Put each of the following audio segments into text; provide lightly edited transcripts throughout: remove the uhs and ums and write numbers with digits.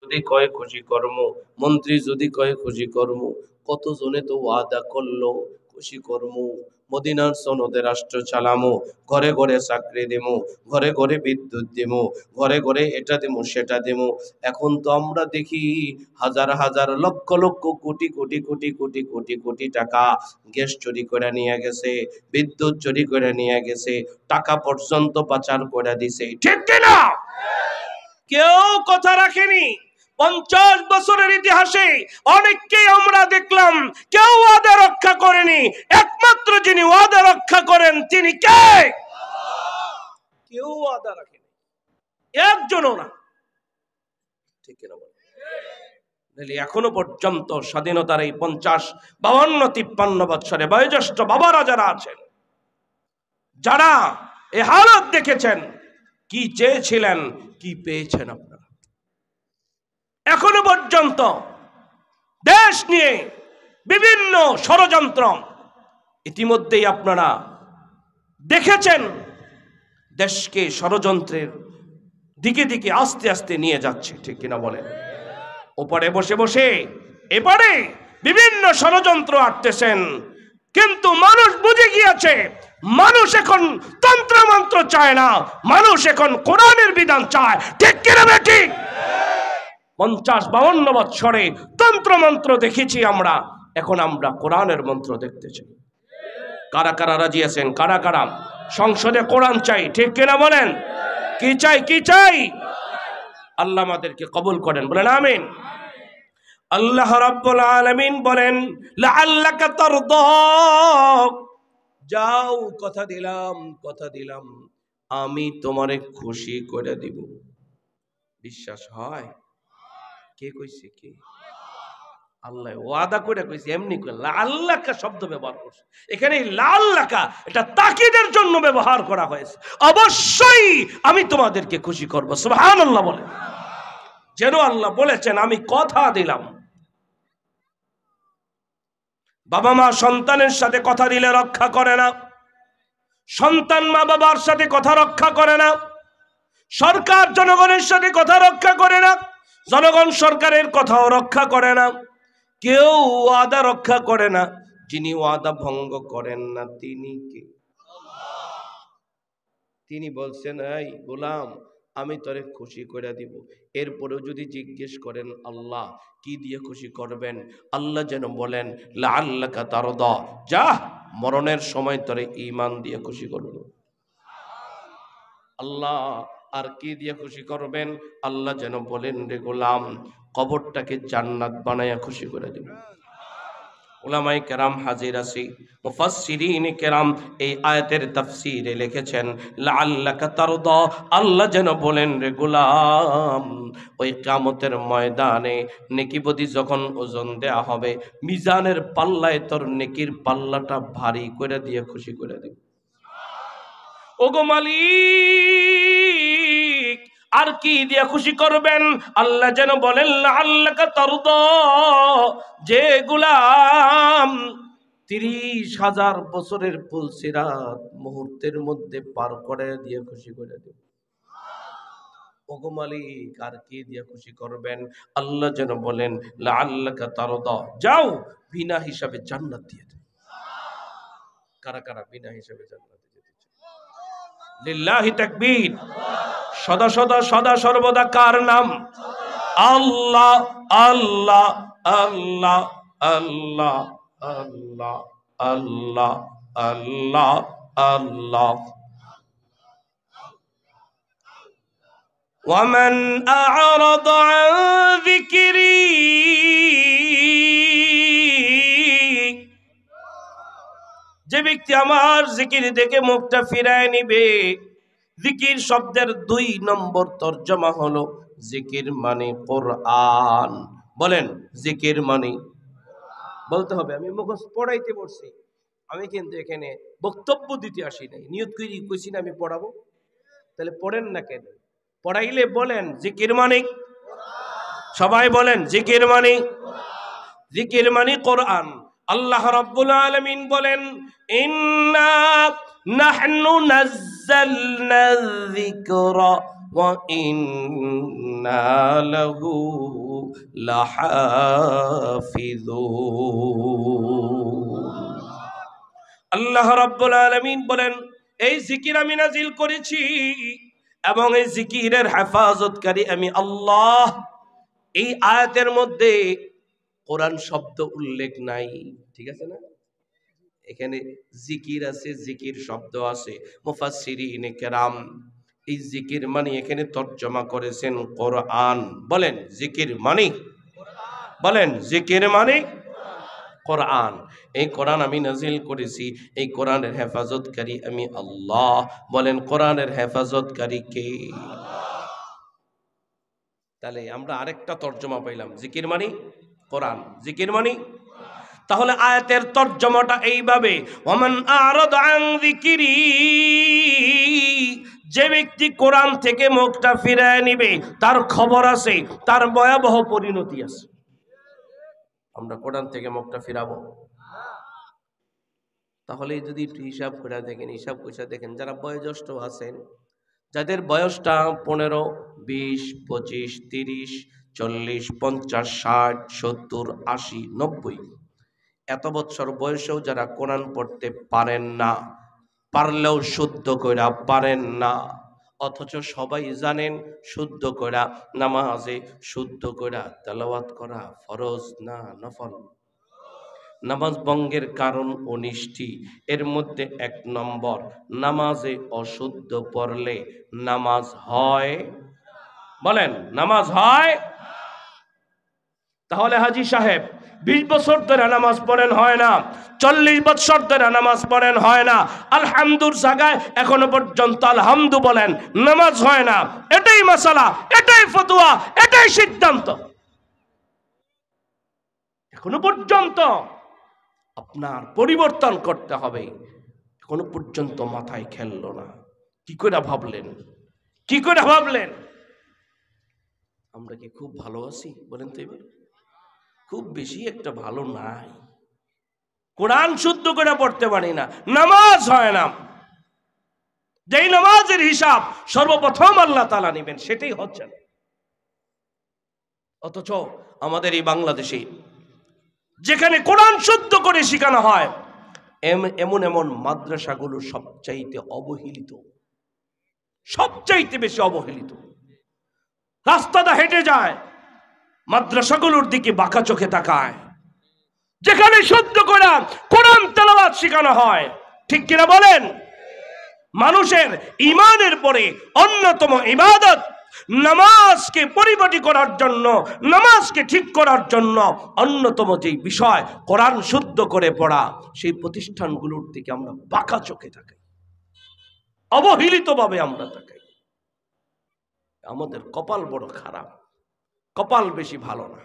যদি কয় খুশি কর্ম, মন্ত্রী যদি কয় খুশি কর্ম, কতজনে তো ওয়াদা করলো খুশি কর্ম, মদিনার সনদে রাষ্ট্র চালামো, ঘরে ঘরে চাকরি দেবো, ঘরে ঘরে বিদ্যুৎ দেবো, ঘরে ঘরে এটা দেবো সেটা দেবো। এখন তো আমরা দেখি হাজার হাজার লক্ষ লক্ষ কোটি কোটি কোটি কোটি কোটি কোটি টাকা গ্যাস চুরি করে নিয়ে গেছে, বিদ্যুৎ চুরি করে নিয়ে গেছে, টাকা পর্যন্ত পাচার করে দিছে, ঠিক কিনা? কেউ কথা রাখেনি। 50 বছরের ইতিহাসে অনেককেই আমরা দেখলাম কেউ ওয়াদা রক্ষা করেনি। একমাত্র যিনি ওয়াদা রক্ষা করেন তিনি কে? কেউ ওয়াদা রাখেনি, একজনও না, ঠিক কিনা বলেন? এখনো পর্যন্ত স্বাধীনতার এই 50, 52, 53 বছরে বয়োজ্যেষ্ঠ বাবারা যারা আছেন, যারা এই হালত দেখেছেন, কি চেয়েছিলেন, কি পেয়েছেন আপনারা? এখনো পর্যন্ত দেশ নিয়ে বিভিন্ন ষড়যন্ত্র ইতিমধ্যেই আপনারা দেখেছেন, দেশকে ষড়যন্ত্রের দিকে দিকে আস্তে আস্তে নিয়ে যাচ্ছে, ঠিক কিনা বলেন? ওপারে বসে বসে এপারে বিভিন্ন ষড়যন্ত্র আটতেছেন, কিন্তু মানুষ বুঝে গিয়েছে মানুষ এখন তন্ত্রমন্ত্র চায় না, মানুষ এখন কোরআনের বিধান চায়, ঠিক কিনা বেটি? 50-52 বছরে তন্ত্রমন্ত্র দেখেছি আমরা, এখন আমরা কোরআনের মন্ত্র দেখতে চাই। কারা কারা রাজি আছেন? কারা কারা সংসদে কোরআন চাই, ঠিক কিনা বলেন? কি চাই? কি চাই? আল্লাহ আমাদেরকে কবুল করেন, বলেন আমিন। আল্লাহ রাব্বুল আলামিন বলেন লাআল্লাকা তারদা, যাও কথা দিলাম, কথা দিলাম আমি তোমারে খুশি করে দিব। বিশ্বাস হয়? কে কইছে? কে? আল্লাহ ওয়াদা করে কইছে, এমনি করে লাআল্লাকা শব্দ ব্যবহার করছে এখানে। লাআল্লাকা এটা তাকিদের জন্য ব্যবহার করা হয়েছে, অবশ্যই আমি তোমাদেরকে খুশি করব। সুবহানাল্লাহ বলে, যেন আল্লাহ বলেছেন আমি কথা দিলাম। বাবা মা সন্তানের সাথে কথা দিলে রক্ষা করে না, সন্তান মা বাবার সাথে কথা রক্ষা করে না, সরকার জনগণের সাথে কথা রক্ষা করে না, জনগণ সরকারের কথাও রক্ষা করে না, কেউ ওয়াদা রক্ষা করে না। যিনি ওয়াদা ভঙ্গ করেন না তিনি কে? তিনি বলছেন এই গোলাম আমি তোরে খুশি করে দিব। এরপরেও যদি জিজ্ঞেস করেন আল্লাহ কি দিয়ে খুশি করবেন, আল্লাহ যেন বলেন লাআল্লাকা তারদা, যা মরণের সময় তোরে ঈমান দিয়ে খুশি করব। আল্লাহ আর কি দিয়ে খুশি করবেন? আল্লাহ যেন বলেন রে গোলাম কবরটাকে জান্নাত বানায়া খুশি করে দিব। উলামায়ে কেরাম হাজির আছি, মুফাসসিরিনে কেরাম এই আয়াতের তাফসীরে লিখেছেন লাআল্লাকা তারদা, আল্লাহ যেন বলেন রে গোলাম ওই কিয়ামতের ময়দানে নেকি বদি যখন ওজন দেয়া হবে, মিজানের পাল্লায় তোর নেকির পাল্লাটা ভারী করে দিয়ে খুশি করে দিব। ওগো মালিক আর কি দিয়ে খুশি করবেন? আল্লাহ যেন বলেন লাআল্লাকা তারদা, যে গোলাম 30,000 বছরের পুলসিরাত মুহূর্তের মধ্যে পার করে দিয়ে খুশি করে দেব। ওগো মালিক আর কি দিয়ে খুশি করবেন? আল্লাহ যেন বলেন লাআল্লাকা তারদা, যাও বিনা হিসাবে জান্নাত দিয়ে দেব। কারা কারা বিনা হিসাবে জান্নাত দিতে চায়? লিল্লাহি তাকবীর। সদা সদা সদা সর্বদা কার নাম? আল্লাহ আল্লাহ আল্লাহ আল্লাহ আল্লাহ আল্লাহ আল্লাহ আল্লাহ। ওয়ামান আ'রাদা আন যিকরি, যে ব্যক্তি আমার জিকির থেকে মুখটা ফিরায় নিবে। জিকির শব্দের 2 নম্বর তরজমা হলো জিকির মানে কোরআন। বলেন জিকির মানে, বলতে হবে। আমি মুখস্থ পড়াইতে বলছি, আমি কিন্তু এখানে বক্তব্য দিতে আসি নাই। নিয়ত করি কইছি না আমি পড়াবো, তাহলে পড়েন না কেন? পড়াইলে বলেন জিকির মানে, সবাই বলেন জিকির মানে, জিকির মানে কোরআন। আল্লাহ রাব্বুল আলামিন বলেন ইন্না নাহনু নাযালনা যিকরা ওয়া ইন্না লাহু লাহাফিজুন। আল্লাহ রাব্বুল আলামিন বলেন, এই জিকির আমি নাজিল করেছি এবং এই জিকিরের হেফাজতকারী আমি আল্লাহ। এই আয়াতের মধ্যে কোরআন শব্দ উল্লেখ নাই, ঠিক আছে না? এখানে জিকির আছে, জিকির শব্দ আছে। মুফাসসিরিনে কেরাম এই জিকির মানে এখানে তরজমা করেছেন কোরআন। বলেন জিকির মানে, বলেন জিকির মানে কোরআন। এই কোরআন আমি নাজিল করেছি, এই কোরআনের হেফাজতকারী আমি আল্লাহ। বলেন কোরআনের হেফাজতকারী কে? তাহলে আমরা আরেকটা তরজমা পাইলাম, জিকির মানে কোরআন, জিকির মানে। তাহলে আয়াতের তরজমাটা এইভাবে, ওয়ামান আরাদা আন যিকিরি, যে ব্যক্তি কোরআন থেকে মুখটা ফিরায় নিবে তার খবর আছে, তার ভয়াবহ পরিণতি আছে। আমরা কোরআন থেকে মুখটা ফিরাবো? তাহলে যদি একটু হিসাব করে দেখেন, হিসাব করে দেখেন, যারা বয়োজ্যেষ্ঠ আছেন, যাদের বয়সটা 15, 20, 25, 30, 40, 50, 60, 70, 80, 90 এত বছর বয়সেও যারা কোরআন পড়তে পারেন না, পারলেও শুদ্ধ কইরা পারেন না, অথচ সবাই জানেন শুদ্ধ কইরা নামাজে শুদ্ধ কইরা তেলাওয়াত করা ফরজ না নফল। নামাজ ভঙ্গের কারণ 19টি, এর মধ্যে 1 নম্বর, নামাজে অশুদ্ধ পড়লে নামাজ হয়, বলেন নামাজ হয়। তাহলে হাজী সাহেব 20 বছর ধরে নামাজ পড়েন হয় না, 40 বছর ধরে নামাজ পড়েন হয় না, আলহামদুর জায়গায় এখনো পর্যন্ত আলহামদু বলেন, নামাজ হয় না। এটাই মাসালা, এটাই ফতোয়া, এটাই সিদ্ধান্ত। এখনো পর্যন্ত আপনার পরিবর্তন করতে হবে, এখনো পর্যন্ত মাথায় খেললো না। কি করে ভাবলেন, কি করে ভাবলেন? আমরা কি খুব ভালো আছি বলেন তো? এবার খুব বেশি একটা ভালো নাই। কোরআন শুদ্ধ করে পড়তে পারি না, নামাজ হয় না। যেই নামাজের হিসাব সর্বপ্রথম আল্লাহ তাআলা নেবেন সেটাই হচ্ছে না। অথচ আমাদের এই বাংলাদেশে যেখানে কোরআন শুদ্ধ করে শেখানো হয়, এমন এমন মাদ্রাসাগুলো সবচাইতে অবহেলিত, সবচাইতে বেশি অবহেলিত। রাস্তাটা হেঁটে যায়, মাদ্রাসাগুলোর দিকে বাঁকা চোখে তাকায়, যেখানে শুদ্ধ করে কোরআন তেলাওয়াত শেখানো হয়। ঠিক কিনা বলেন? মানুষের ঈমানের পরে অন্যতম ইবাদত নামাজকে পরিপাটি করার জন্য, নামাজকে ঠিক করার জন্য অন্যতম যে বিষয় কোরআন শুদ্ধ করে পড়া, সেই প্রতিষ্ঠানগুলোর দিকে আমরা বাঁকা চোখে তাকাই, অবহেলিতভাবে আমরা তাকাই। আমাদের কপাল বড় খারাপ, কপাল বেশি ভালো না,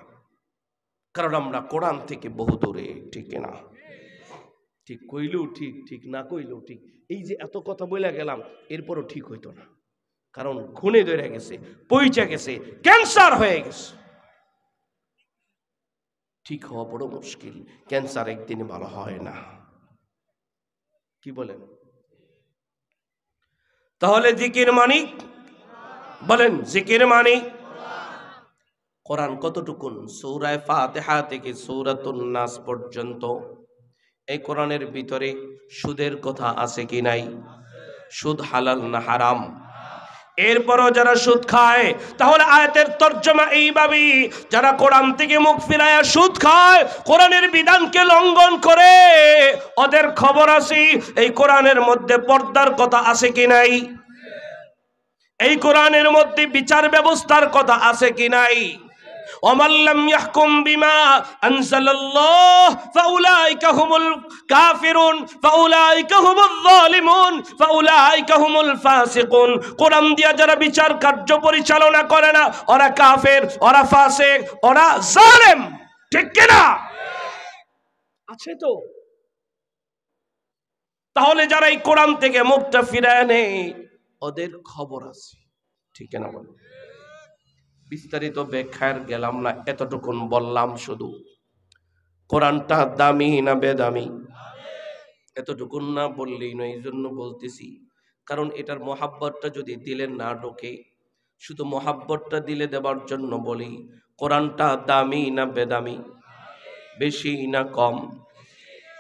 কারণ আমরা কোরআন থেকে বহু দূরে। ঠিক না? ঠিক কইলেও ঠিক, ঠিক না কইলেও ঠিক। এই যে এত কথা বলে গেলাম, এরপরও ঠিক হইতো না, কারণ খুনে ধরে গেছে, পইচা গেছে, ক্যান্সার হয়ে গেছে। ঠিক হওয়া বড় মুশকিল, ক্যান্সার একদিনে ভালো হয় না। কি বলেন? তাহলে জিকির মানি, বলেন জিকির মানি কোরআন কতটুকুন? সূরা ফাতিহা থেকে সূরাতুন নাস পর্যন্ত এই কোরআনের ভিতরে সুদের কথা আছে কি নাই? সুদ হালাল না হারাম? এরপরও যারা সুদ খায়, তাহলে আয়াতের তরজমা এইভাবেই, যারা কোরআন থেকে মুখ ফিরায়া সুদ খায়, কোরআনের বিধানকে লঙ্ঘন করে, ওদের খবর আছে। এই কোরআনের মধ্যে পর্দার কথা আছে কি নাই? এই কোরআনের মধ্যে বিচার ব্যবস্থার কথা আছে কি নাই? ومن لم يحكم بما أنزل الله فأولئك هم الكافرون فأولئك هم الظالمون فأولئك هم الفاسقون। কোরআন দিয়া যারা বিচার কার্য পরিচালনা করে না, ওরা কাফের, ওরা ফাসিক, ওরা জালেম। ঠিক কি না? আছে তো। তাহলে যারা এই কোরআন থেকে মুখটা ফিরায় নেয়, ওদের খবর আছে। ঠিক না বল? বিস্তারিত ব্যাখ্যার গেলাম না, এতটুকুন বললাম শুধু কোরআনটা দামি না বেদামি, এতটুকুন না বললেই নয়। এই জন্য বলতেছি, কারণ এটার মহাব্বতটা যদি দিলেন না ঢোকে, শুধু মোহাব্বতটা দিলে দেবার জন্য বলি, কোরআনটা দামি না বেদামি, বেশি না কম?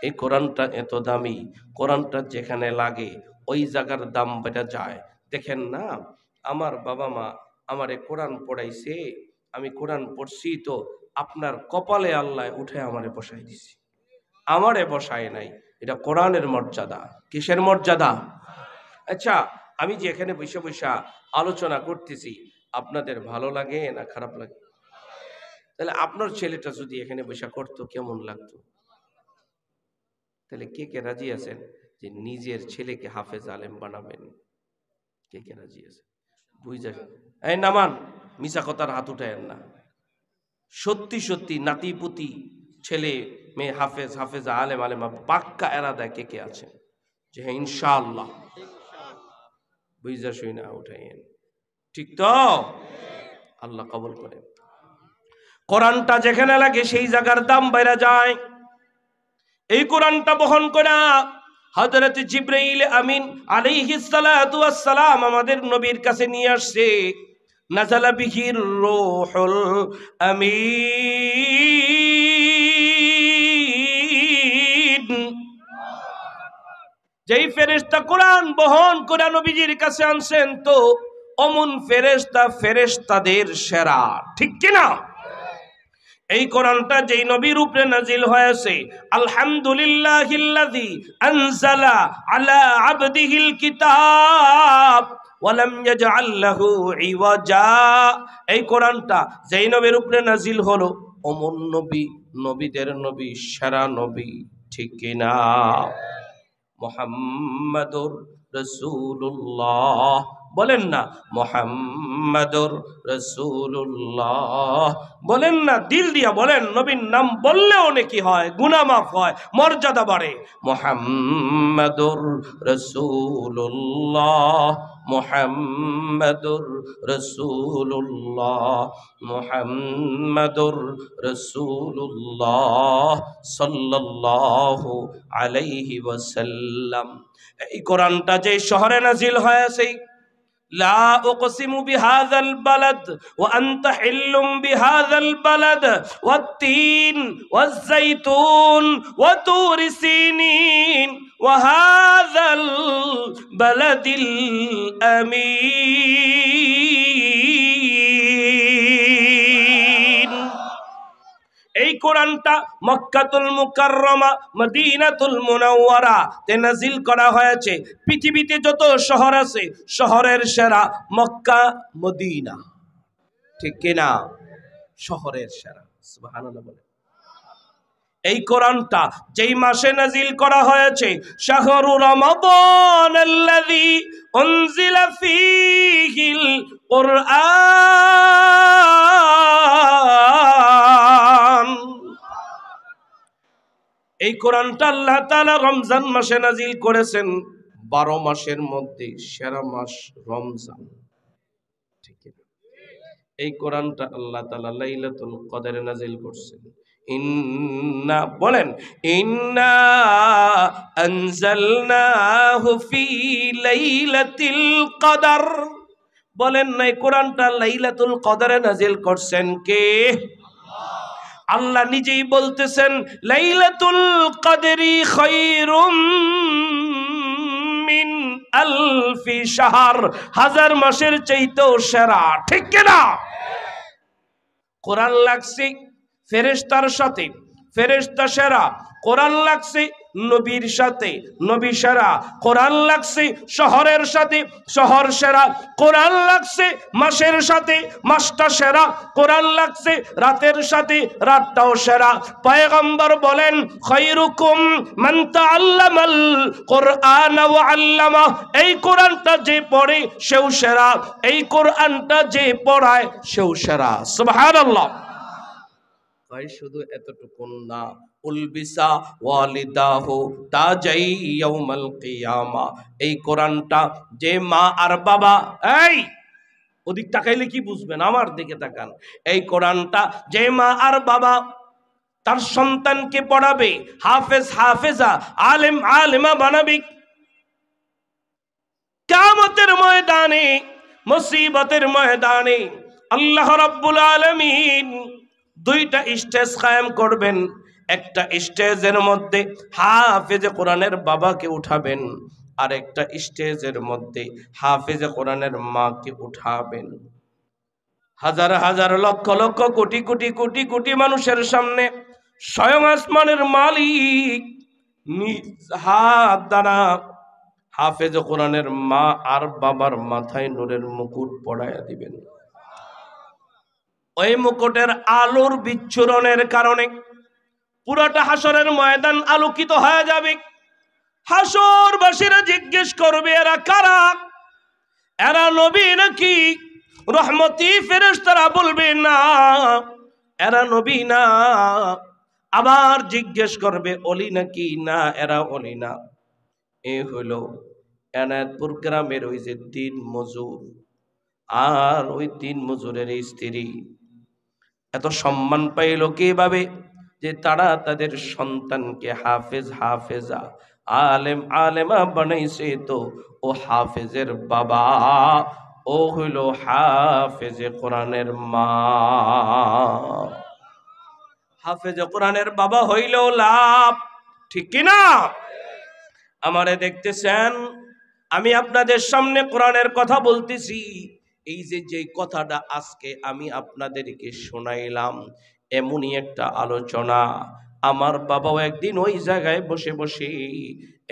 এই কোরআনটা এত দামি, কোরআনটা যেখানে লাগে ওই জায়গার দাম বেড়ে যায়। দেখেন না, আমার বাবা মা আমারে কোরআন পড়াইছে, আমি কোরআন পড়ছি তো আপনার কপালে আল্লাহ উঠে আমারে বসাই দিছি, আমারে বসায় নাই। এটা কোরআনের মর্যাদা। কিসের মর্যাদা? আচ্ছা, আমি যে এখানে বসে বসে আলোচনা করতেছি, আপনাদের ভালো লাগে না খারাপ লাগে? তাহলে আপনার ছেলেটা যদি এখানে বসে করতো কেমন লাগতো? তাহলে কে কে রাজি আছেন যে নিজের ছেলেকে হাফেজ আলেম বানাবেন? কে কে রাজি আছেন? বুঝা এই নামান, মিশা কথার হাত উঠায়েন না। সত্যি সত্যি নাতিপুতি ছেলে মেয়ে হাফেজ হাফেজা আলেম আলেমা পাক্কা এরাদায় কে কে আছে যে হ্যাঁ ইনশাআল্লাহ? বুঝা শুই না উঠাইয়েন, ঠিক তো? আল্লাহ কবুল করে। কোরআনটা যেখানে লাগে সেই জায়গার দাম বাইরে যায়। এই কোরআনটা বহন করা হযরত জিবরাইল আমিন আলাইহিস সালাতু ওয়াস সালাম আমাদের নবীর কাছে নিয়ে আসছে। নাযালা বিহির রূহুল আমিন। যেই ফেরেশতা কোরআন বহন করে নবীজির কাছে আনছেন, তো অমন ফেরেশতা ফেরেশতাদের সেরা, ঠিক কি না? এই কোরআনটা যেই নবীর উপরে নাজিল হয়েছে, আলহামদুলিল্লাহিল্লাযী আনজালা আলা আবদিহিল কিতাব ওয়া লাম ইয়াজআল লাহু ইওয়াজা। এই কোরআনটা যেই নবীর উপরে নাজিল হলো, অমন নবী নবীদের নবী সেরা নবী, ঠিক কি না? মুহাম্মাদুর রাসূলুল্লাহ, বলেন না মুহাম্মাদুর রাসূলুল্লাহ, বলেন না, দিল দিয়া বলেন। নবীর নাম বললেও নেকি হয়, গুনাহ মাফ হয়, মর্যাদা বাড়ে। মুহাম্মাদুর রাসূলুল্লাহ, মুহাম্মাদুর রাসূলুল্লাহ, মুহাম্মাদুর রাসূলুল্লাহ সাল্লাল্লাহু আলাইহি ওয়াসাল্লাম। এই কোরআনটা যে শহরে নাজিল হয়েছে, লা উকসিমু বিহাযাল বালাদ ওয়া আনতা হিল্লুম বিহাযাল বালাদ ওয়াত-তিন ওয়াজ-যাইতুন ওয়া তুরি সিনিন ওয়া হাযাল বালাদিল আমিন। এই কোরআনটা মক্কাতুল মুকাররমা মদিনাতুল মুনাওয়ারা তে নাজিল করা হয়েছে। পৃথিবীতে যত শহর আছে, শহরের সেরা মক্কা মদিনা, ঠিক কিনা? শহরের সেরা, সুবহানাল্লাহ বলে। এই কোরআনটা যেই মাসে নাজিল করা হয়েছে, শাহরু রমাদান আল্লাযী উনজিলা ফীহিল কুরআন। এই কোরআনটা আল্লাহ তাআলা রমজান মাসে নাজিল করেছেন। 12 মাসের মধ্যে সেরা মাস রমজান, ঠিক আছে? এই কোরআনটা আল্লাহ তাআলা লাইলাতুল কদরে নাজিল করছেন। ইন্না, বলেন, ইন্না আনজালনাহু ফি লাইলাতিল কদর। বলেন না, এই কোরআনটা লাইলাতুল কদরে নাজিল করছেন কে? আল্লাহ নিজেই বলতেছেন, লাইলাতুল কদরি খায়রুম মিন আলফি শাহর, 1000 মাসের চাইতেও সেরা, ঠিক কি না? কোরআন লাগছে ফেরেশতার সাথে, ফেরেশতা সেরা। কোরআন লাগছে নবীর সাথে, নবী সেরা। কোরআন লাগছে শহরের সাথে, শহর সেরা। কোরআন লাগছে মাসের সাথে, মাসটা সেরা। কোরআন লাগছে রাতের সাথে, রাতটাও সেরা। পয়গম্বর বলেন, খায়রুকুম মান তাআল্লামাল কুরআন ওয়া আল্লামা। এই কোরআনটা যে পড়ে সেও সেরা, এই কোরআনটা যে পড়ায় সেও সেরা, সুবহানাল্লাহ। তাই শুধু এতটুকু না, উলবিসা ওয়ালিদাহু তাজাই ইয়াউমাল কিয়ামা। এই কোরআনটা যে মা আর বাবা, এই ওদিক তাকাইলে কি বুঝবেন, আমার দিকে তাকান। এই কোরআনটা যে মা আর বাবা তার সন্তানকে পড়াবে, হাফেজ হাফেজা আলেম আলেমা বানাবে, কিয়ামতের ময়দানে মুসিবতের ময়দানে আল্লাহ রাব্বুল আলামিন দুইটা স্টেজ কায়েম করবেন। একটা স্টেজের মধ্যে হাফেজে কোরআনের বাবাকে উঠাবেন, আর একটা স্টেজের মধ্যে হাফেজে কোরআনের মাকে উঠাবেন। হাজার হাজার লক্ষ লক্ষ কোটি কোটি কোটি কোটি মানুষের সামনে স্বয়ং আসমানের মালিক নিজ হাত দ্বারা হাফেজ কোরআনের মা আর বাবার মাথায় নূরের মুকুট পরাইয়া দিবেন। ওই মুকুটের আলোর বিচ্ছুরণের কারণে পুরাটা হাসরের ময়দান আলোকিত হয়ে যাবে। হাসরবাসীরা জিজ্ঞেস করবে, এরা কারা? এরা নবী নাকি রহমতি ফেরেশতারা বলবে না, এরা নবী না। আবার জিজ্ঞেস করবে, অলি নাকি? না, এরা অলি না। এ হইল এনায়েতপুর গ্রামের ওই যে দিন মজুর, আর ওই দিন মজুরের স্ত্রী এত সম্মান পাইল কিভাবে? যে তারা তাদের সন্তানকে হাফেজ হাফেজা আলেম আলেমা বানাইছে। তো ও হাফেজের বাবা, ও হইল হাফেজে কোরআনের মা। হাফেজে কোরআনের বাবা হইল লাভ, ঠিক কিনা? আমারে দেখতেছেন, আমি আপনাদের সামনে কোরআনের কথা বলতেছি। এই যে কথাটা আজকে আমি আপনাদেরকে শোনাইলাম, এমনই একটা আলোচনা। আমার বাবাও একদিন ওই জায়গায় বসে বসে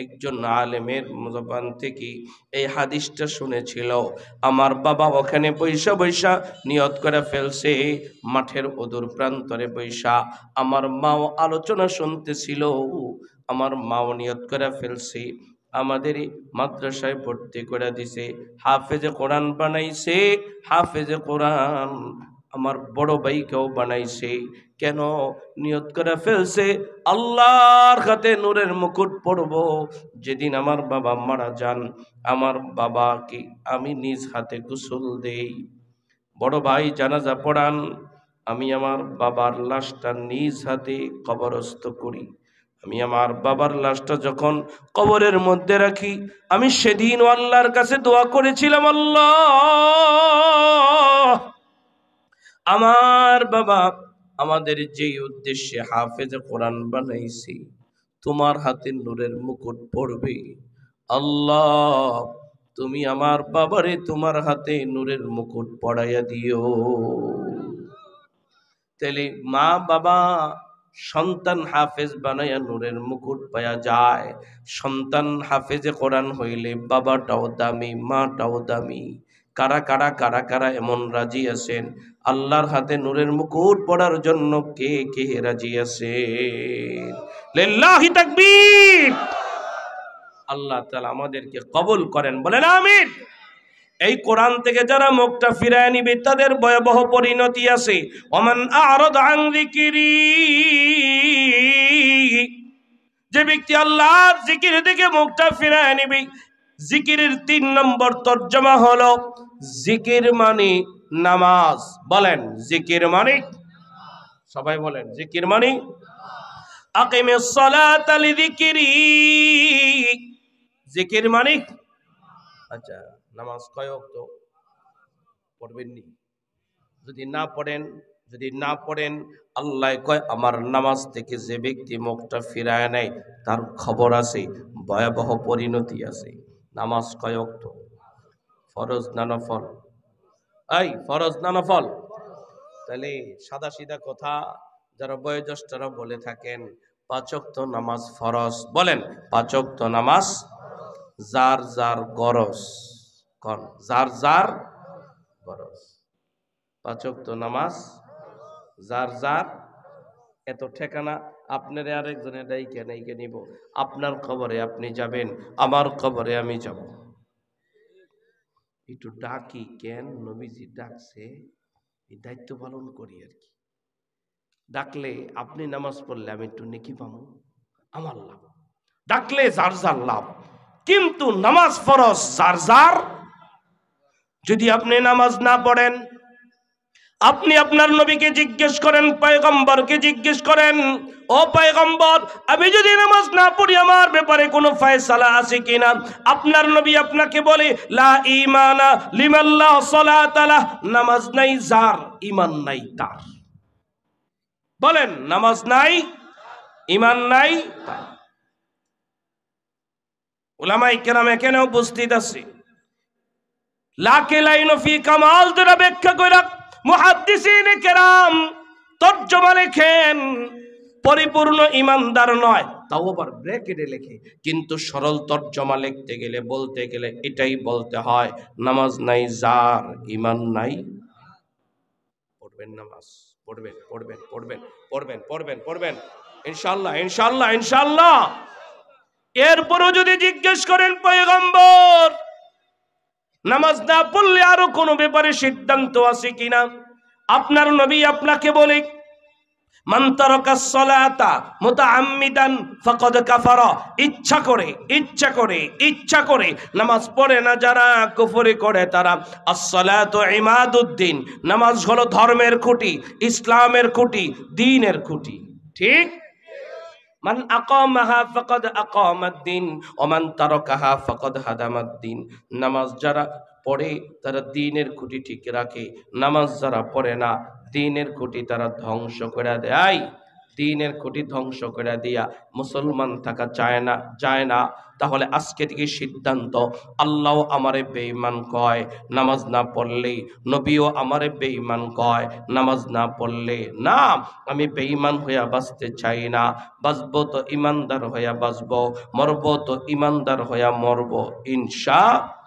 একজন আলেমের জবান থেকে এই হাদিসটা শুনেছিল। আমার বাবা ওখানে বৈশা বৈশা নিয়ত করে ফেলছে, মাঠের অদূর প্রান্তরে বৈশা আমার মাও আলোচনা শুনতেছিল। আমার মাও নিয়ত করে ফেলছে, আমাদের মাদ্রাসায় ভর্তি করে দিছে, হাফেজে কোরআন বানাইছে। হাফেজে কোরআন আমার বড় ভাইকেও বানাইছে। কেন? নিয়ত করে ফেলছে আল্লাহর হাতে নূরের মুকুট পরব। যেদিন আমার বাবা মারা যান, আমার বাবাকে আমি নিজ হাতে গোসল দেই, বড় ভাই জানাজা পড়ান, আমি আমার বাবার লাশটা নিজ হাতে কবরস্থ করি। আমি আমার বাবার লাশটা যখন কবরের মধ্যে রাখি, আমি সেদিন আল্লাহর কাছে দোয়া করেছিলাম, আল্লাহ আমার বাবা আমাদের যেই উদ্দেশ্যে হাফেজে কোরআন বানাইছি, তোমার হাতে নূরের মুকুট পড়বে, আল্লাহ তুমি আমার বাবারে তোমার হাতে নূরের মুকুট পড়াইয়া দিও। তাহলে মা বাবা সন্তান হাফেজ বানাইয়া নূরের মুকুট পাওয়া যায়। সন্তান হাফেজে কোরআন হইলে বাবাটাও দামি, মাটাও দামি। কারা কারা কারা কারা এমন রাজি আছেন আল্লাহর হাতে নূরের মুকুট পড়ার জন্য? কে কে রাজি আছেন? লিল্লাহি তাকবীর। আল্লাহ তাআলা আমাদেরকে কবুল করেন, বলেন আমিন। এই কোরআন থেকে যারা মুখটা ফিরায় নিবে তাদের ভয়াবহ পরিণতি আছে। ওমান আ'রাদা আন যিকরি, যে ব্যক্তি আল্লাহর জিকির থেকে মুখটা ফিরায় নিবে। জিকিরের ৩ নম্বর তরজমা হলো জিকির মানে নামাজ। বলেন জিকির মানে, সবাই বলেন জিকির মানে আকিমিস সালাতা লিযিকরি। জিকির মানে, আচ্ছা নামাজ কয় ওয়াক্ত পড়বেননি? যদি না পড়েন আল্লাহ কয় আমার নামাজ থেকে যে ব্যক্তি মুখটা ফিরায় নেয় তার খবর আছে, ভয়াবহ পরিণতি আছে। নামাজ কয় ওয়াক্ত? ফরজ না নফল? এই ফরজ না নফল? তাহলে সাদা সিধা কথা যারা বয়োজ্যেষ্ঠরা বলে থাকেন ৫ ওয়াক্ত নামাজ ফরজ। বলেন ৫ ওয়াক্ত নামাজ যার যার গরজ, কোন যার যার গরজ। ৫ ওয়াক্ত নামাজ যার যার। এত ঠিকানা আপনার আরেকজনের ডাইকে নাইকে নিব। আপনার খবরে আপনি যাবেন, আমার খবরে আমি যাব। একটু ডাকি কেন? নবীজি ডাকছে, এই দায়িত্ব পালন করি আর কি। ডাকলে আপনি নামাজ পড়লে আমি একটু নেকি পাবো, আমার লাভ। ডাকলে যার যার লাভ, কিন্তু নামাজ ফরজ যার যার। যদি আপনি নামাজ না পড়েন, আপনি আপনার নবীকে জিজ্ঞেস করেন, পয়গম্বরকে জিজ্ঞেস করেন, ও পয়গম্বর, আমি যদি নামাজ না পড়ি আমার ব্যাপারে কোনো ফয়সালা আছে কিনা? আপনার নবী আপনাকে বলে, লা ঈমানা লিমান লা সালাতা লাহ, নামাজ নাই যার, ঈমান নাই তার। বলেন, নামাজ নাই, ঈমান নাই তার। উলামায়ে কেরাম এখানে উপস্থিত আছে, লাকে লাইন ফি কামাল দ্বারা ব্যাখ্যা কইরা মুহাদ্দিসিনে কেরাম তরজমা লেখেন, পরিপূর্ণ ইমানদার নয়, তাও আবার ব্র্যাকেটে লেখে, কিন্তু সরল তরজমা লিখতে গেলে, বলতে গেলে এটাই বলতে হয়, নামাজ নাই যার, ঈমান নাই। পড়বেন নামাজ, পড়বেন পড়বেন পড়বেন পড়বেন পড়বেন পড়বেন ইনশাআল্লাহ ইনশাআল্লাহ ইনশাআল্লাহ। এরপরও যদি জিজ্ঞেস করেন, পয়গম্বর নামাজ না পড়লে আরো কোনো ব্যাপারে সিদ্ধান্ত আছে কিনা? আপনার নবী আপনাকে বলে, মান তারাকাস সালাতা মুতাআম্মিদান ফাকাদ কাফারা, ইচ্ছা করে নামাজ পড়ে না যারা, কুফরি করে তারা। আস-সালাতু ইমাদুদ্দিন, নামাজ হলো ধর্মের খুঁটি, ইসলামের খুঁটি, দ্বীনের খুঁটি। ঠিক? মান আকামাহা ফাকাদ আকামাদ্দিন ওয়া মান তারাকাহা ফাকাদ হাদামাদ্দিন। নামাজ যারা পড়ে তারা দ্বীনের খুঁটি ঠিক রাখে, নামাজ যারা পড়ে না দ্বীনের খুঁটি তারা ধ্বংস করে দেয়। দ্বীনের খুঁটি ধ্বংস করে দিয়া মুসলমান থাকা যায় না। তাহলে আজকে থেকে সিদ্ধান্ত, আল্লাহ আমারে বেঈমান কয় নামাজ না পড়লে, নবীও আমারে বেঈমান কয় নামাজ না পড়লে, না আমি বেঈমান হইয়া বাঁচতে চাই না, বাঁচবো তো ইমানদার হইয়া বাঁচবো, মরবো তো ইমানদার হইয়া মরবো ইনশাআল্লাহ।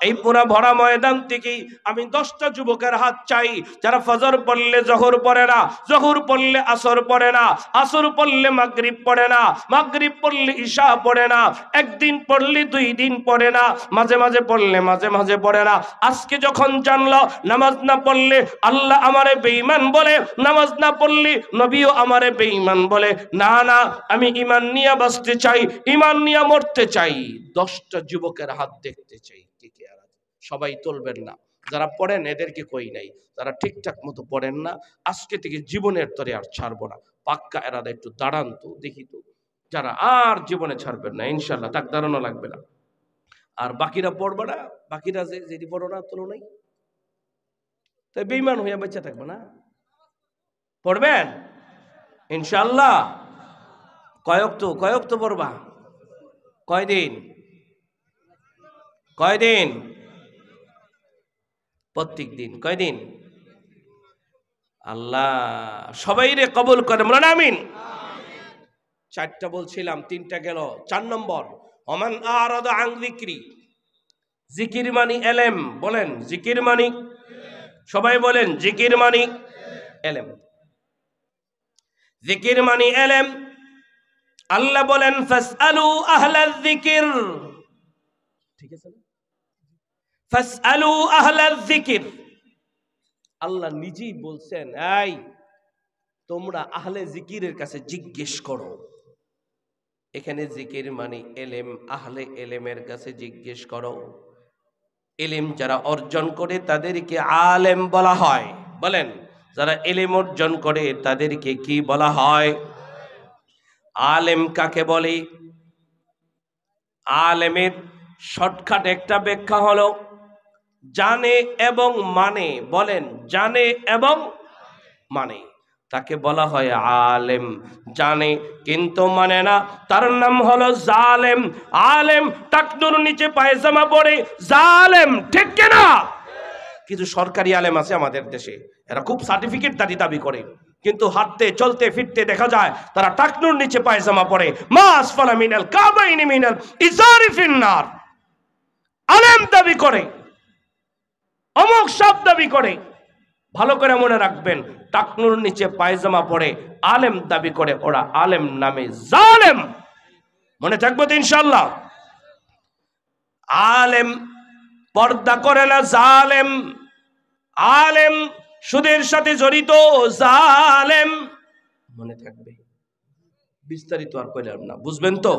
এই পুরা ভরা ময়দান থেকে আমি 10টা যুবকের হাত চাই, যারা ফজর পড়লে জোহর পড়ে না, জোহর পড়লে আসর পড়ে না, আসর পড়লে মাগরিব পড়ে না, মাগরিব পড়লে ইশা পড়ে না, একদিন পড়লে 2 দিন পড়ে না, মাঝে মাঝে পড়লে মাঝে মাঝে পড়ে না। আজকে যখন জানলো নামাজ না পড়লে আল্লাহ আমারে বেঈমান বলে, নামাজ না পড়লে নবীও আমারে বেঈমান বলে, না না আমি ঈমান নিয়ে বাঁচতে চাই, ঈমান নিয়ে মরতে চাই। 10টা যুবকের হাত দেখতে চাই। সবাই তুলবেন না, যারা পড়েন এদেরকে কই নাই, যারা ঠিকঠাক মতো পড়েন না আজকে থেকে জীবনের তরে আর ছাড়বো না, পাক্কা এরাদা একটু দাঁড়ান তো দেখি তো, যারা আর জীবনে ছাড়বেন না ইনশাল্লাহ, তাক দাঁড়ানো লাগবে না। আর বাকিরা পড়বে না, বাকিরা যেটি পড়ো না তোলো নাই, তাই বেঈমান হইয়া বেঁচে থাকবে না। পড়বেন ইনশাল্লাহ। কয়ক তো পড়বা, কয়দিন প্রত্যেক দিন, কয়দিন? আল্লাহ সবাই রে কবুল করে, বলেন আমিন। 4টা বলছিলাম, 3টা গেল। 4 নম্বর, ওমান আরাদা আন যিকরি, জিকির মানি এলেম। বলেন জিকির মানি, সবাই বলেন জিকির মানি এলেম, জিকির মানি এলেম। আল্লাহ বলেন ফাসআলু আহলায যিকির, ঠিক আছে না? ফাসআলু আহলায যিকির, আল্লাহ নিজেই বলছেন, এই তোমরা আহলে জিকিরের কাছে জিজ্ঞেস করো। এখানে জিকির মানে এলেম, আহলে এলেমের কাছে জিজ্ঞেস করো। এলেম যারা অর্জন করে তাদেরকে আলেম বলা হয়। বলেন, যারা এলেম অর্জন করে তাদেরকে কি বলা হয়? আলেম কাকে বলে? আলেমের শর্টকাট একটা ব্যাখ্যা হলো জানে এবং মানে। বলেন জানে এবং মানে, তাকে বলা হয় আলেম। জানে কিন্তু মানে না, তার নাম হলো জালেম। আলেম টাকনুর নিচে পায়জামা পরে জালেম, ঠিক কিনা? কিছু সরকারি আলেম আছে আমাদের দেশে, এরা খুব সার্টিফিকেট দাবি করে, কিন্তু হাঁটতে চলতে ফিরতে দেখা যায় তারা টাকনুর নিচে পায়জামা পরে। মা আসফালা মিনাল কাবাইনি মিনাল ইজারি ফিন্নার। আলেম দাবি করে, অমুক সব দাবি করে। ভালো করে মনে রাখবেন, টাকনুর নিচে পায়জামা পরে আলেম দাবি করে, ওরা আলেম নামে জালেম। মনে থাকবে তো ইনশাআল্লাহ? আলেম পর্দা করে না, জালেম। আলেম সুদের সাথে জড়িত, জালেম। মনে থাকবে, বিস্তারিত আর কইলাম না, বুঝবেন তো?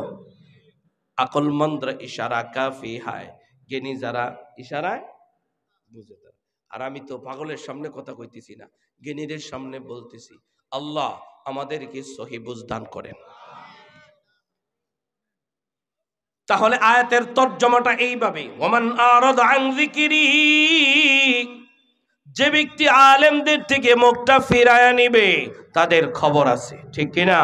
আকলমন্দ ইশারা কাফি হায়, জ্ঞানী যারা ইশারায় বুঝে তারা। আর আমি তো পাগলের সামনে কথা কইতেছি না, জ্ঞানীদের সামনে বলতেছি। আল্লাহ আমাদেরকে সহি বুঝ দান করেন। তাহলে আয়াতের তর্জমাটা এইভাবে, ওমান আরাদা আন যিকরি, যে ব্যক্তি আলেমদের থেকে মুখটা ফিরায় নিবে তাদের খবর আছে, ঠিক কিনা?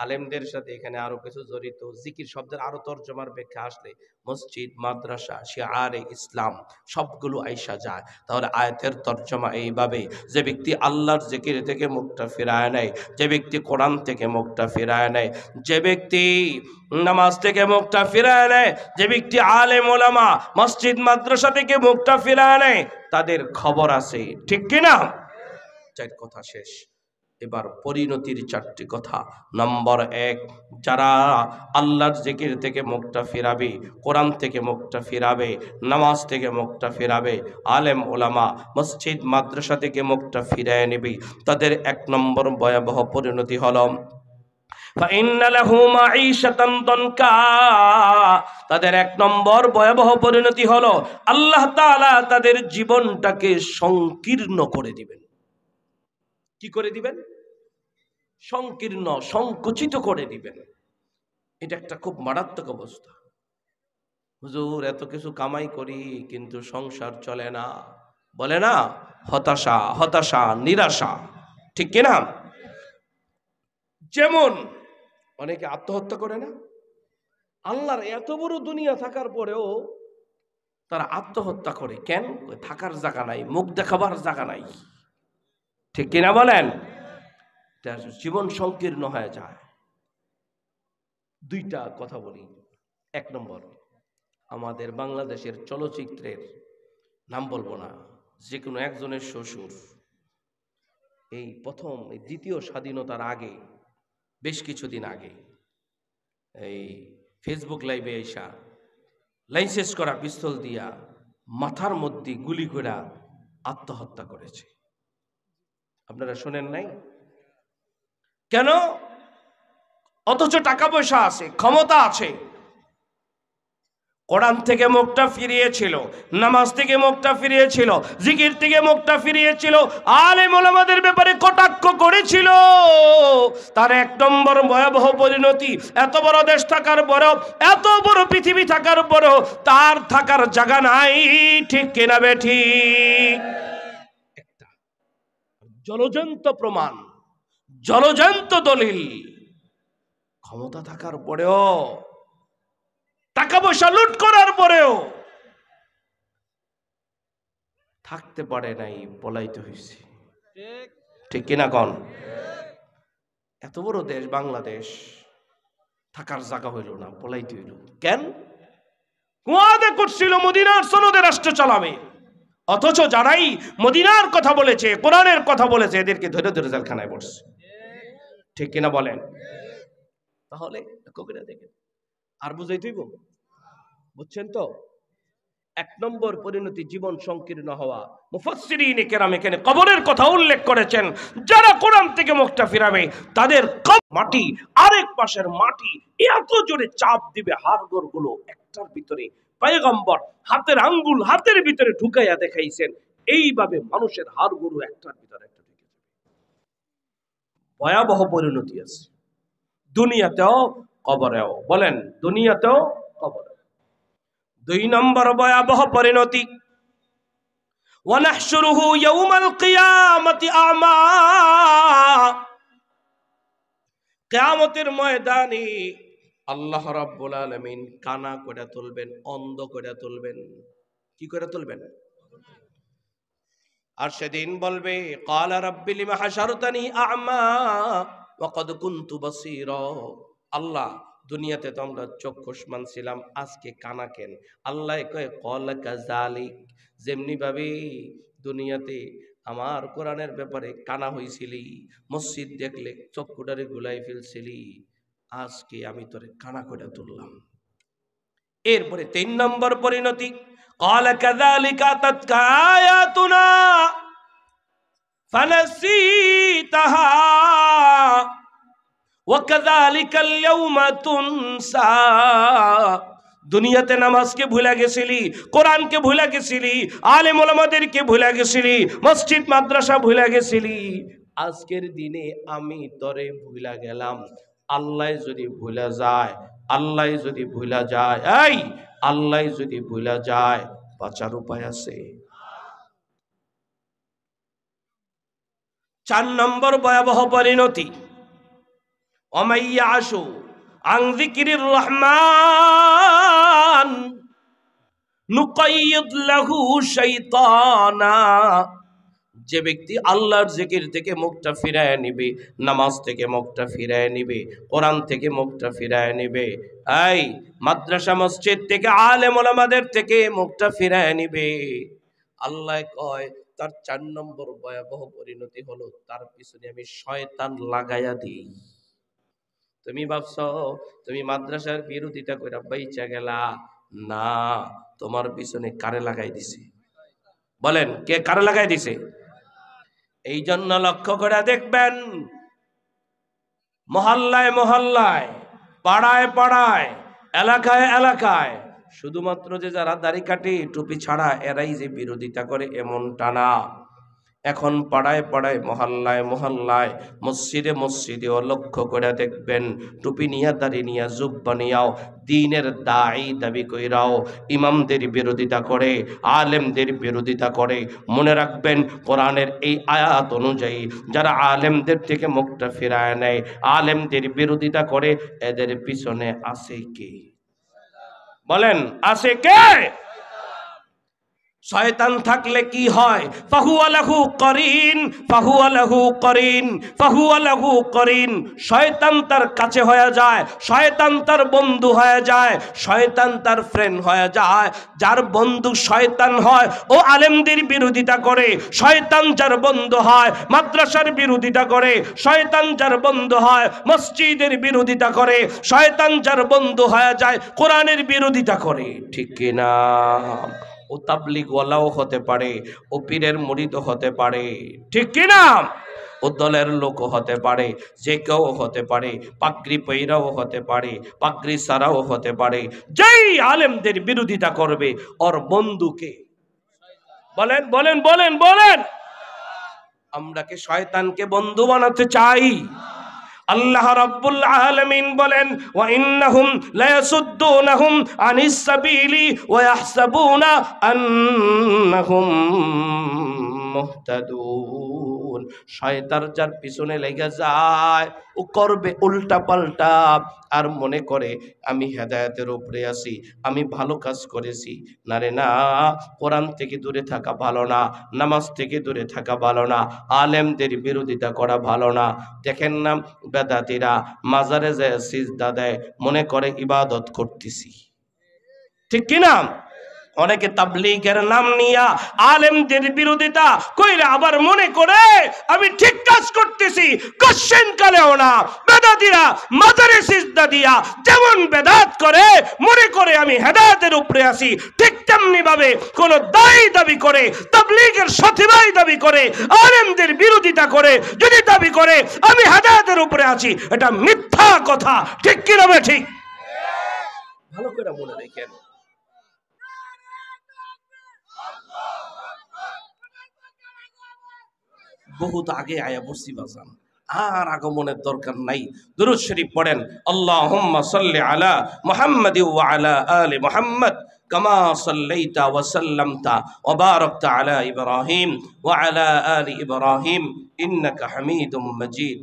আলেমদের সাথে এখানে আরো কিছু জড়িত। জিকির শব্দের আরো তর্জমার ব্যাখ্যা আসলে মসজিদ, মাদ্রাসা, শিআরে ইসলাম সবগুলো আইসা যায়। তাহলে আয়াতের তর্জমা এইভাবে, যে ব্যক্তি আল্লাহর জিকির থেকে মুখটা ফিরায় নেয়, যে ব্যক্তি কোরআন থেকে মুখটা ফিরায় নেয়, যে ব্যক্তি নামাজ থেকে মুখটা ফিরায় নেয়, যে ব্যক্তি আলেম ওলামা মসজিদ মাদ্রাসা থেকে মুখটা ফিরায় নেয় তাদের খবর আছে, ঠিক কিনা? চার কথা শেষ। এবার পরিণতির চারটি কথা। নম্বর 1, যারা আল্লাহর জিকির থেকে মুখটা ফিরাবে, কোরআন থেকে মুখটা ফিরাবে, নামাজ থেকে মুখটা ফিরাবে, আলেম ওলামা মসজিদ মাদ্রাসা থেকে মুখটা ফিরিয়ে নেবে, তাদের 1 নম্বর ভয়াবহ পরিণতি হলো তাদের 1 নম্বর ভয়াবহ পরিণতি হলো আল্লাহ তাআলা তাদের জীবনটাকে সংকীর্ণ করে দিবেন। কি করে দিবেন? সংকীর্ণ, সংকুচিত করে দিবেন। এটা একটা খুব মারাত্মক অবস্থা। হুজুর এত কিছু কামাই করি কিন্তু সংসার চলে না, বলে না, হতাশা, হতাশা, নিরাশা, ঠিক কিনা? যেমন অনেকে আত্মহত্যা করে না? আল্লাহর এত বড় দুনিয়া থাকার পরেও তারা আত্মহত্যা করে কেন? থাকার জায়গা নাই, মুখ দেখাবার জায়গা নাই, ঠিক কিনা বলেন? জীবন সংকীর্ণ হয়ে যায়। 2টা কথা বলি। 1 নম্বর, আমাদের বাংলাদেশের চলচ্চিত্রের নাম বলবো না, যে কোনো একজনের শ্বশুর এই প্রথম দ্বিতীয় স্বাধীনতার আগে, বেশ কিছুদিন আগে এই ফেসবুক লাইভে এসা লাইসেন্স করা পিস্তল দিয়া মাথার মধ্যে গুলি করে আত্মহত্যা করেছে। আপনারা শোনেন নাই? কেন? অথচ টাকা পয়সা আছে, ক্ষমতা আছে, কোরআন থেকে মুখটা ফিরিয়েছিল, নামাজ থেকে মুখটা ফিরিয়েছিল, জিকির থেকে মুখটা ফিরিয়েছিল, আলেম ওলামাদের ব্যাপারে কটাক্ষ করেছিল। তার 1 নম্বর ভয়াবহ পরিণতি, এত বড় দেশ থাকার পরেও, এত বড় পৃথিবী থাকার পরেও তার থাকার জায়গা নাই, ঠিক কিনা বেঠি? একটা জলজন্ত প্রমাণ, জলজন্ত দলিল, ক্ষমতা থাকার পরেও, টাকা পয়সা লুট করার পরেও থাকতে পারে নাই, পলাইতে হয়েছে, ঠিক কিনা কোন? এত বড় দেশ বাংলাদেশ, থাকার জায়গা হইল না, পলাইতে হইল কেন? ওয়াদা করছিল মদিনার সনদে রাষ্ট্র চালাবে, অথচ যারাই মদিনার কথা বলেছে, কোরআনের কথা বলেছে, এদেরকে ধরে ধরে জেলখানায় পড়ছে, ঠিক কিনা বলেন? তাহলে কবিরা দেখেন আর বুঝাইতেইব, বুঝছেন তো? 1 নম্বর পরিণতি জীবন সংকীর্ণ হওয়া। মুফাসসিরিনে কেরাম এখানে কবরের কথা উল্লেখ করেছেন। যারা কোরআন থেকে মুখটা ফিরাবে তাদের মাটি আরেক পাশের মাটি এত জোরে চাপ দিবে, হাড়গোড় গুলো একটার ভিতরে, পয়গম্বর হাতের আঙ্গুল হাতের ভিতরে ঢুকাইয়া দেখাইছেন, এইভাবে মানুষের হাড়গোড় একটার ভিতরে একটা ঢুকে যাবে। ভয়াবহ পরিণতি আছে দুনিয়াতেও কবরেও, বলেন দুনিয়াতেও কবরে। 2 নম্বর ভয়াবহ পরিণতি, ওয়ানাহশুরুহু ইয়াউমাল কিয়ামাতি আমা, কিয়ামতের ময়দানে আল্লাহ রাব্বুল আলামিন কানা করে তুলবেন, অন্ধ করে তুলবেন। কি করে তুলবেন? আর সেদিন বলবে ক্বালা রাব্বি লিমা হাশারতানি আ'মা ওয়া ক্বাদ কুনতু বাসীরা, আল্লাহ দুনিয়াতে তো আমরা চক্ষুষ্মান ছিলাম, আজকে কানা কেন? আল্লাহ কয় ক্বালা কাযালিক, যেমনি ভাবে দুনিয়াতে আমার কোরআনের ব্যাপারে কানা হইছিলি, মসজিদ দেখলে চক্ষুটারে গুলাই ফেলছিলি, আজকে আমি তোরে কানা করে তুললাম। এরপরে 3 নম্বর পরিণতি, ক্বালা কাযালিকা আতাতকা আয়াতুনা ফানাসিতাহা ওয়া কাযালিকাল ইয়াউমা তুনসা, দুনিয়াতে নামাজকে ভুলে গেছিলি, কোরআনকে ভুলে গেছিলি, আলেম ওলামাদেরকে ভুলে গেছিলি, মসজিদ মাদ্রাসা ভুলে গেছিলি। আজকের দিনে আমি তরে ভুলা গেলাম। আল্লাহ যদি ভুলা যায়, আল্লাহ যদি ভুলা যায়, এই আল্লাহ যদি ভুলা যায়, বাঁচার উপায় আছে? 4 নম্বর ভয়াবহ পরিণতি, ওমাইয়াশু আন যিকরির রহমান নুকাইয়িদ লাহু শাইতানা। যে ব্যক্তি আল্লাহর জিকির থেকে মুখটা ফিরায় নিবে, নামাজ থেকে মুখটা ফিরায় নিবে, কোরআন থেকে মুখটা ফিরায় নিবে, এই মাদ্রাসা মসজিদ থেকে আলেম ওলামাদের থেকে মুখটা ফিরায় নিবে, আল্লাহ কয় তার 4 নম্বর ভয়াবহ পরিণতি হলো তার পিছনে আমি শয়তান লাগাইয়া দিই। তুমি ভাবছো তুমি মাদ্রাসার বিরোধিতা কইরা বাইচা গেলা? না, তোমার পিছনে কারে লাগাই দিছে? বলেন, কে কারে লাগাই দিছে? এই জন্য লক্ষ্য করে দেখবেন, মহল্লায় মহল্লায়, পাড়ায় পাড়ায়, এলাকায় এলাকায়, শুধুমাত্র যে যারা দাড়ি কাটে টুপি ছাড়া এরাই যে বিরোধিতা করে এমনটা না। এখন পাড়ায় পাড়ায়, মহল্লায় মহল্লায়, মসজিদে মসজিদেও লক্ষ্য করে দেখবেন, টুপি নিয়া, দাড়ি নিয়া, জুব্বা নিয়াও দ্বীনের দায়ী দাবি কইরাও ইমামদের বিরোধিতা করে, আলেমদের বিরোধিতা করে। মনে রাখবেন, কোরআনের এই আয়াত অনুযায়ী যারা আলেমদের থেকে মুখটা ফিরায় নেয়, আলেমদের বিরোধিতা করে, এদের পিছনে আছে কে? বলেন, আছে কে? শয়তান থাকলে কি হয়? ফাহুয়া লাহু করিন, ফাহুয়া লাহু করিন, ফাহুয়া লাহু করিন। শয়তান তার কাছে হয়ে যায়, শয়তান তার বন্ধু হয়ে যায়, শয়তান তার ফ্রেন্ড হয়ে যায়। যার বন্ধু শয়তান হয় ও আলেমদের বিরোধিতা করে, শয়তান যার বন্ধু হয় মাদ্রাসার বিরোধিতা করে, শয়তান যার বন্ধু হয় মসজিদের বিরোধিতা করে, শয়তান যার বন্ধু হয়ে যায় কোরআনের বিরোধিতা করে। ঠিক কিনা? ও তাবলিগ ওয়ালাও হতে পারে, ও পীরের মুরিদও হতে পারে, ঠিক কিনা? ও দলের লোক হতে পারে, যে কেউ হতে পারে, পাগড়ি পইরাও হতে পারে, পাগড়ি সারাও হতে পারে। যেই আলেমদের বিরোধিতা করবে ওর বন্ধুকে বলেন, বলেন, বলেন, বলেন। আমরা কি শয়তানকে বন্ধু বানাতে চাই? আল্লাহ রাব্বুল আলামিন বলেন, ওয়া ইন্নাহুম লায়াসুদ্দুনাহুম আনিস সাবিলি ওয়া ইয়াহসাবুনা আন্নাহুম মুহতাদুন। শয়তান যার পিছনে লেগে যায়, ও করবে উল্টা পাল্টা, আর মনে করে আমি হেদায়েতের উপরে আছি, আমি ভালো কাজ করেছি। না রে না, কোরআন থেকে দূরে থাকা ভালো না, নামাজ থেকে দূরে থাকা ভালো না, আলেমদের বিরোধিতা করা ভালো না। দেখেন না, বেদাতীরা মাজারে যায় সিজদা দেয়, মনে করে ইবাদত করতেছি, ঠিক কিনা? অনেকে তাবলীগের নাম নিয়া আলেমদের বিরোধিতা কইরা আবার মনে করে আমি ঠিক কাজ করতেছি। কোশ্চেন কালেও না, বেদাতীরা মাজারে সিজদা দিয়া যেমন বেদাত করে, মনে করে আমি হেদায়েতের উপরে আছি, ঠিক তেমনি ভাবে কোন দায়ী দাবি করে, তাবলীগের সাথীভাই দাবি করে, আলেমদের বিরোধিতা করে যদি দাবি করে আমি হেদায়েতের উপরে আছি, এটা মিথ্যা কথা। ঠিক কি না? ঠিক। ভালো করে মনে রাখেন। বহুত আগে আয়া বসছি বাজান, আর আগমনের দরকার নাই। দুরূদ শরীফ পড়েন, আল্লাহুম্মা সাল্লি আলা মুহাম্মাদি ওয়া আলা আলি মুহাম্মাদ কামা সাল্লাইতা ওয়া সাল্লামতা ওয়া বারাকতা আলা ইব্রাহিম ওয়া আলা আলি ইব্রাহিম ইন্নাকা হামিদুম মাজিদ।